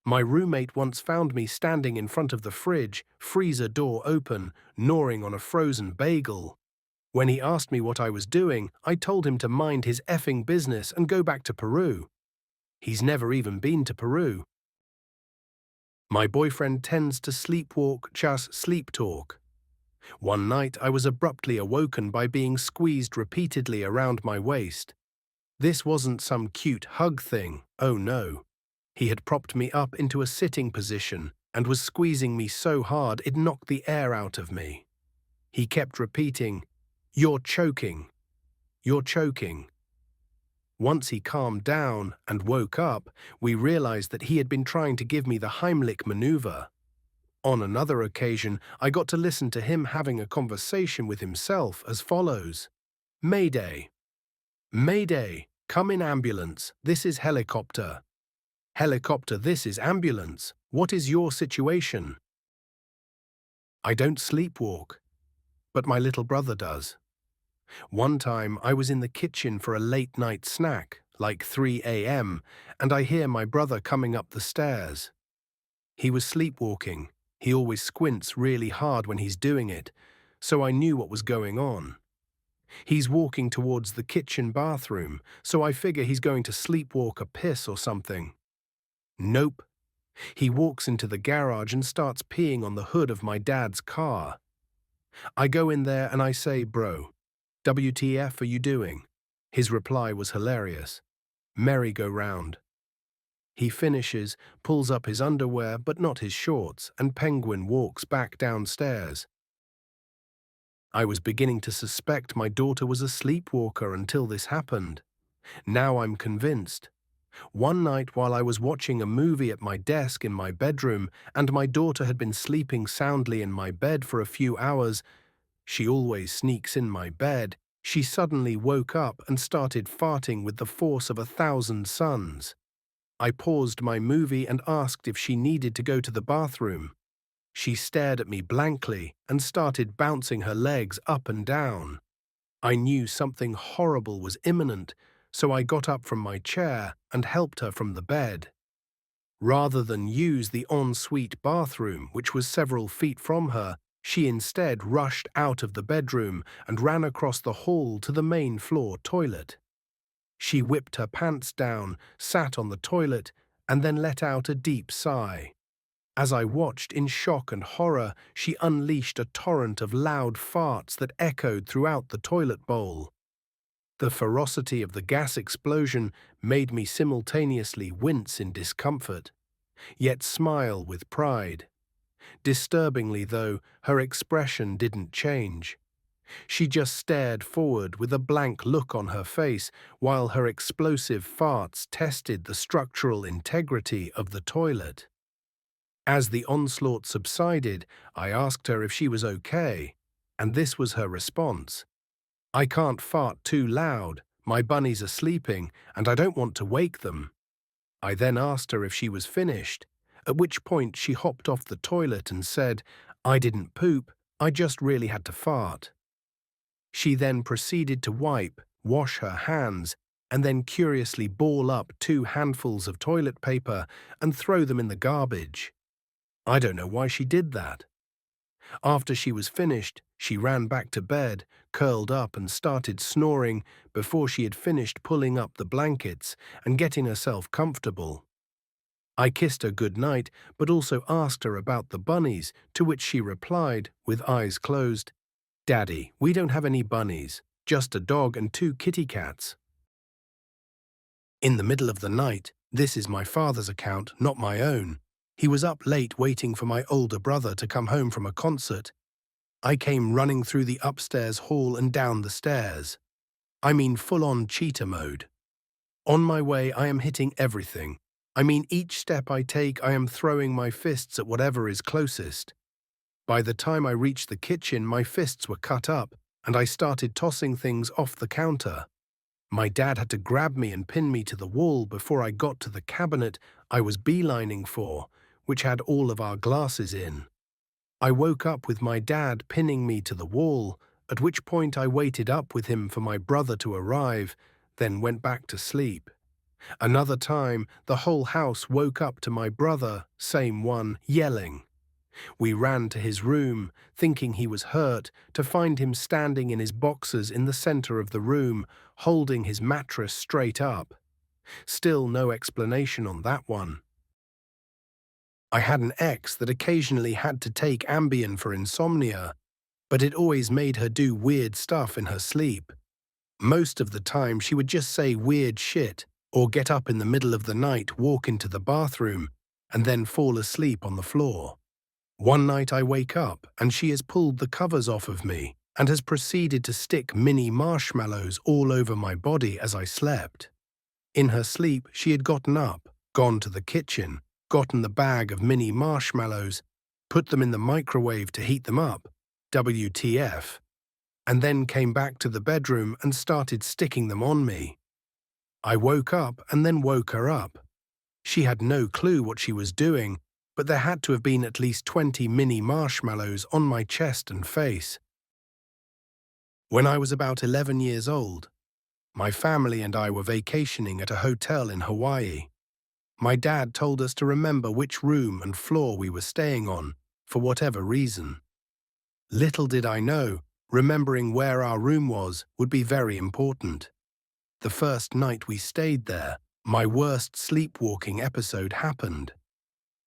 My roommate once found me standing in front of the fridge, freezer door open, gnawing on a frozen bagel. When he asked me what I was doing, I told him to mind his effing business and go back to Peru. He's never even been to Peru. My boyfriend tends to sleepwalk, just sleep talk. One night I was abruptly awoken by being squeezed repeatedly around my waist. This wasn't some cute hug thing, oh no. He had propped me up into a sitting position and was squeezing me so hard it knocked the air out of me. He kept repeating, "You're choking. You're choking." Once he calmed down and woke up, we realized that he had been trying to give me the Heimlich maneuver. On another occasion, I got to listen to him having a conversation with himself as follows. Mayday. Mayday, come in ambulance, this is helicopter. Helicopter, this is ambulance, what is your situation? I don't sleepwalk, but my little brother does. One time I was in the kitchen for a late-night snack, like 3 a.m., and I hear my brother coming up the stairs. He was sleepwalking. He always squints really hard when he's doing it, so I knew what was going on. He's walking towards the kitchen bathroom, so I figure he's going to sleepwalk a piss or something. Nope. He walks into the garage and starts peeing on the hood of my dad's car. I go in there and I say, "Bro, WTF are you doing?" His reply was hilarious. "Merry-go-round." He finishes, pulls up his underwear but not his shorts, and Penguin walks back downstairs. I was beginning to suspect my daughter was a sleepwalker until this happened. Now I'm convinced. One night while I was watching a movie at my desk in my bedroom and my daughter had been sleeping soundly in my bed for a few hours, she always sneaks in my bed, she suddenly woke up and started farting with the force of 1,000 suns. I paused my movie and asked if she needed to go to the bathroom. She stared at me blankly and started bouncing her legs up and down. I knew something horrible was imminent, so I got up from my chair and helped her from the bed. Rather than use the ensuite bathroom, which was several feet from her, she instead rushed out of the bedroom and ran across the hall to the main floor toilet. She whipped her pants down, sat on the toilet, and then let out a deep sigh. As I watched in shock and horror, she unleashed a torrent of loud farts that echoed throughout the toilet bowl. The ferocity of the gas explosion made me simultaneously wince in discomfort, yet smile with pride. Disturbingly, though, her expression didn't change. She just stared forward with a blank look on her face while her explosive farts tested the structural integrity of the toilet. As the onslaught subsided, I asked her if she was okay, and this was her response. "I can't fart too loud, my bunnies are sleeping, and I don't want to wake them." I then asked her if she was finished, at which point she hopped off the toilet and said, "I didn't poop, I just really had to fart." She then proceeded to wipe, wash her hands, and then curiously ball up 2 handfuls of toilet paper and throw them in the garbage. I don't know why she did that. After she was finished, she ran back to bed, curled up and started snoring before she had finished pulling up the blankets and getting herself comfortable. I kissed her good night, but also asked her about the bunnies, to which she replied, with eyes closed, "Daddy, we don't have any bunnies, just a dog and 2 kitty cats." In the middle of the night, this is my father's account, not my own. He was up late waiting for my older brother to come home from a concert. I came running through the upstairs hall and down the stairs. I mean full-on cheetah mode. On my way, I am hitting everything. I mean each step I take, I am throwing my fists at whatever is closest. By the time I reached the kitchen, my fists were cut up, and I started tossing things off the counter. My dad had to grab me and pin me to the wall before I got to the cabinet I was beelining for, which had all of our glasses in. I woke up with my dad pinning me to the wall, at which point I waited up with him for my brother to arrive, then went back to sleep. Another time, the whole house woke up to my brother, same one, yelling. We ran to his room, thinking he was hurt, to find him standing in his boxers in the center of the room, holding his mattress straight up. Still no explanation on that one. I had an ex that occasionally had to take Ambien for insomnia, but it always made her do weird stuff in her sleep. Most of the time she would just say weird shit, or get up in the middle of the night, walk into the bathroom, and then fall asleep on the floor. One night I wake up and she has pulled the covers off of me and has proceeded to stick mini marshmallows all over my body as I slept. In her sleep, she had gotten up, gone to the kitchen, gotten the bag of mini marshmallows, put them in the microwave to heat them up, WTF, and then came back to the bedroom and started sticking them on me. I woke up and then woke her up. She had no clue what she was doing, but there had to have been at least 20 mini marshmallows on my chest and face. When I was about 11 years old, my family and I were vacationing at a hotel in Hawaii. My dad told us to remember which room and floor we were staying on, for whatever reason. Little did I know, remembering where our room was would be very important. The first night we stayed there, my worst sleepwalking episode happened.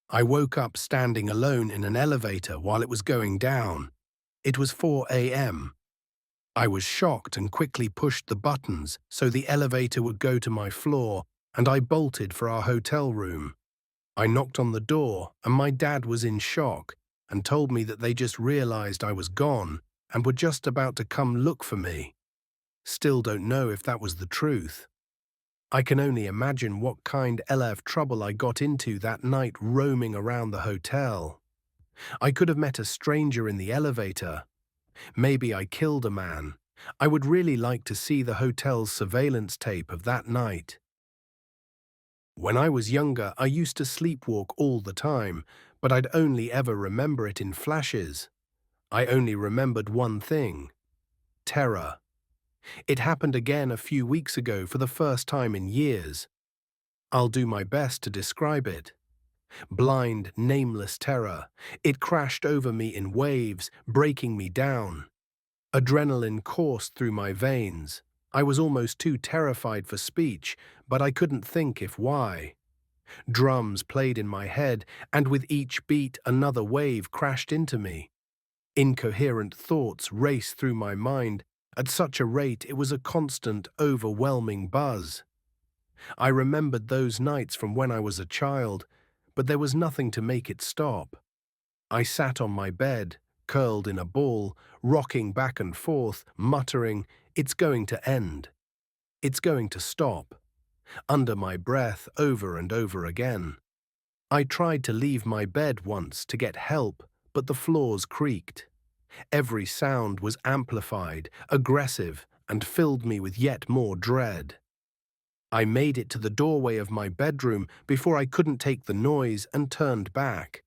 I woke up standing alone in an elevator while it was going down. It was 4 a.m. I was shocked and quickly pushed the buttons so the elevator would go to my floor, and I bolted for our hotel room. I knocked on the door, and my dad was in shock and told me that they just realized I was gone and were just about to come look for me. Still don't know if that was the truth. I can only imagine what kind of trouble I got into that night roaming around the hotel. I could have met a stranger in the elevator. Maybe I killed a man. I would really like to see the hotel's surveillance tape of that night. When I was younger, I used to sleepwalk all the time, but I'd only ever remember it in flashes. I only remembered one thing: terror. It happened again a few weeks ago for the first time in years. I'll do my best to describe it. Blind, nameless terror. It crashed over me in waves, breaking me down. Adrenaline coursed through my veins. I was almost too terrified for speech, but I couldn't think if why. Drums played in my head, and with each beat another wave crashed into me. Incoherent thoughts raced through my mind. At such a rate, it was a constant, overwhelming buzz. I remembered those nights from when I was a child, but there was nothing to make it stop. I sat on my bed, curled in a ball, rocking back and forth, muttering, "It's going to end. It's going to stop," under my breath over and over again. I tried to leave my bed once to get help, but the floors creaked. Every sound was amplified, aggressive, and filled me with yet more dread. I made it to the doorway of my bedroom before I couldn't take the noise and turned back.